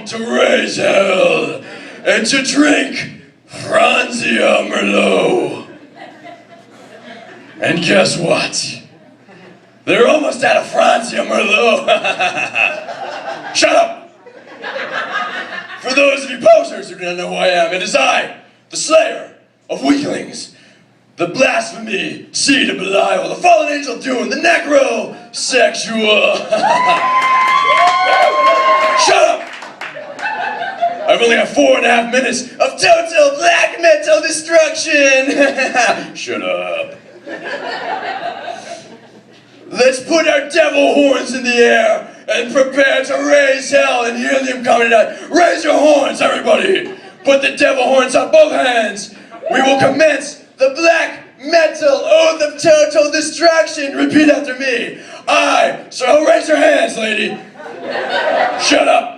to raise hell and to drink Franzia Merlot. And guess what? They're almost out of Franzia Merlot. Shut up! For those of you posers who don't know who I am, it is I, the slayer of weaklings, the blasphemy, seed of Belial, the fallen angel of doom, the Necrosexual. Shut up! I've only got 4.5 minutes of total black metal destruction. Shut up. Let's put our devil horns in the air and prepare to raise hell and Helium coming tonight. Raise your horns, everybody. Put the devil horns on both hands. We will commence the black metal oath of total destruction. Repeat after me. So raise your hands, lady. Shut up.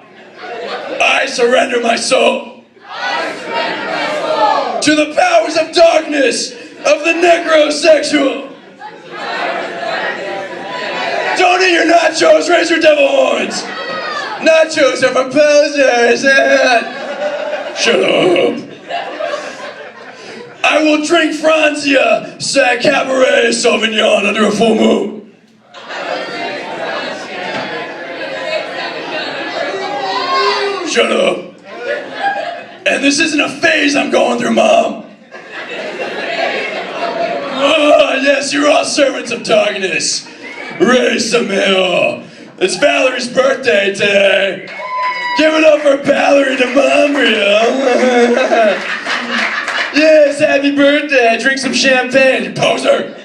I surrender my soul. I surrender my soul to the powers of darkness of the Necrosexual. Don't eat your nachos, raise your devil horns. Nachos are for posers. Shut up. I will drink Franzia Cabaret Sauvignon under a full moon. Shut up. And this isn't a phase I'm going through, Mom. Oh, yes, you're all servants of darkness. Raise some hell. It's Valerie's birthday today. Give it up for Valerie de Montreal. Yes, happy birthday. Drink some champagne, you poser.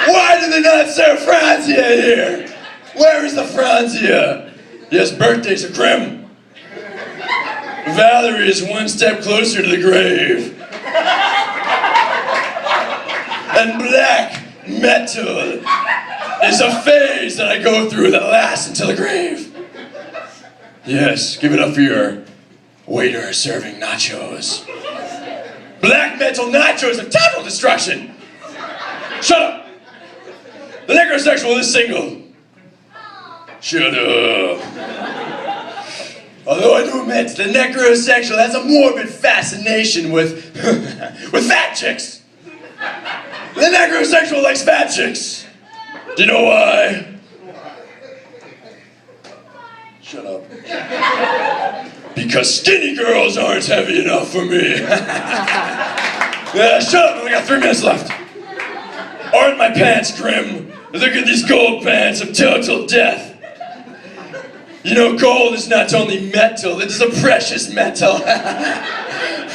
Why do they not serve Franzia here? Where is the Franzia? Yes, birthdays are grim. Valerie is one step closer to the grave. And black metal is a phase that I go through that lasts until the grave. Yes, give it up for your waiter serving nachos. Black metal nachos of total destruction. Shut up. The Necrosexual is single. Shut up. Although I do admit, the Necrosexual has a morbid fascination with fat chicks. The Necrosexual likes fat chicks. Do you know why? Shut up. Because skinny girls aren't heavy enough for me. Yeah, shut up, I only got 3 minutes left. Aren't my pants grim? Look at these gold pants of total death. You know, gold is not only metal, it is a precious metal.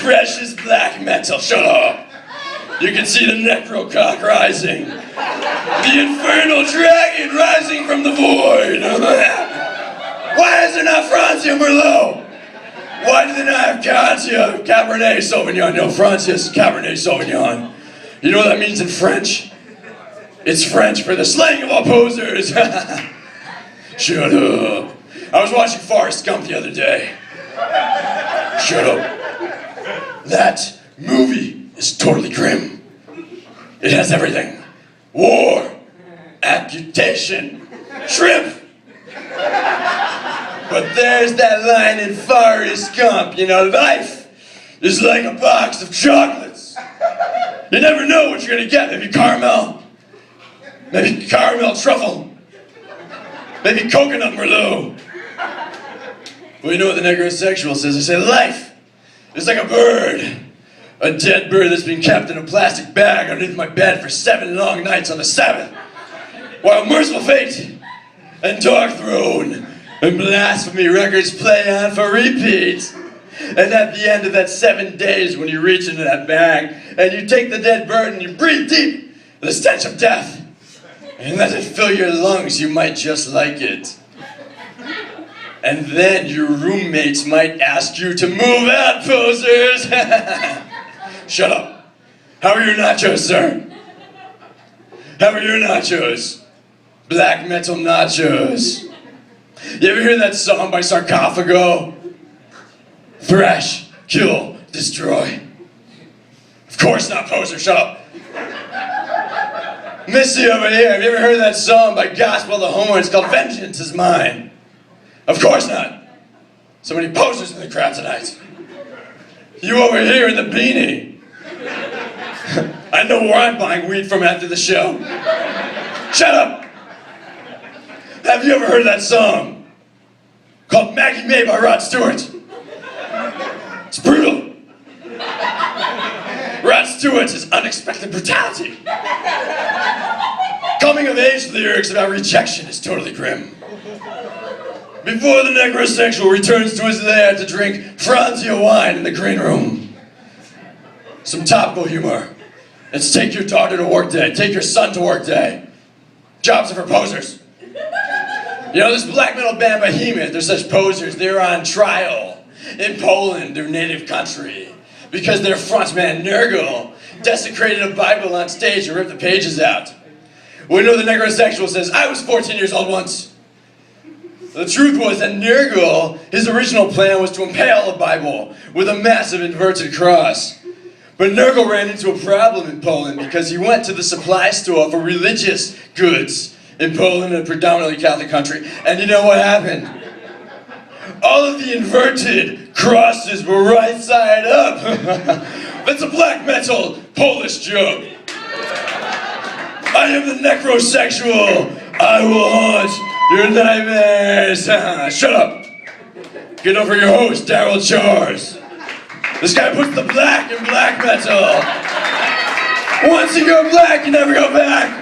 Precious black metal, shut up. You can see the necrocock rising. The infernal dragon rising from the void. Why is there not Franzia Merlot? Why do they not have Franzia Cabernet Sauvignon? No, Franzia's Cabernet Sauvignon. You know what that means in French? It's French for the slaying of all posers. Shut up. I was watching Forrest Gump the other day. Shut up. That movie is totally grim. It has everything. War, amputation, shrimp. But there's that line in Forrest Gump, you know, life is like a box of chocolates. You never know what you're gonna get. Maybe caramel truffle, maybe coconut merlot. Well, you know what the Necrosexual says? They say life is like a bird. A dead bird that's been kept in a plastic bag underneath my bed for 7 long nights on the Sabbath. While Merciful Fate and Dark Throne and Blasphemy records play on for repeat. And at the end of that 7 days, when you reach into that bag and you take the dead bird and you breathe deep the stench of death and let it fill your lungs, you might just like it. And then your roommates might ask you to move out, posers. Shut up. How are your nachos, sir? How are your nachos? Black metal nachos. You ever hear that song by Sarcophago? Thrash, kill, destroy. Of course not, poser, shut up. Missy over here, have you ever heard that song by Gospel of the Horns called Vengeance is Mine? Of course not. So many posers in the crowd tonight. You over here in the beanie. I know where I'm buying weed from after the show. Shut up! Have you ever heard that song called Maggie May by Rod Stewart? It's brutal. Rod Stewart's unexpected brutality. Coming of age lyrics about rejection is totally grim. Before the Necrosexual returns to his lair to drink Franzia wine in the green room. Some topical humor. It's take your daughter to work day, take your son to work day. Jobs are for posers. You know, this black metal band Behemoth, they're such posers, they're on trial in Poland, their native country, because their frontman, Nurgle, desecrated a Bible on stage and ripped the pages out. We know the Necrosexual says, I was 14 years old once. The truth was that Nurgle, his original plan was to impale the Bible with a massive inverted cross. But Nurgle ran into a problem in Poland because he went to the supply store for religious goods in Poland, a predominantly Catholic country, and you know what happened? All of the inverted crosses were right side up. That's a black metal Polish joke. I am the Necrosexual. I will haunt your nightmares. Shut up. Get over your host, Daryl Chars. This guy puts the black in black metal. Once you go black, you never go back.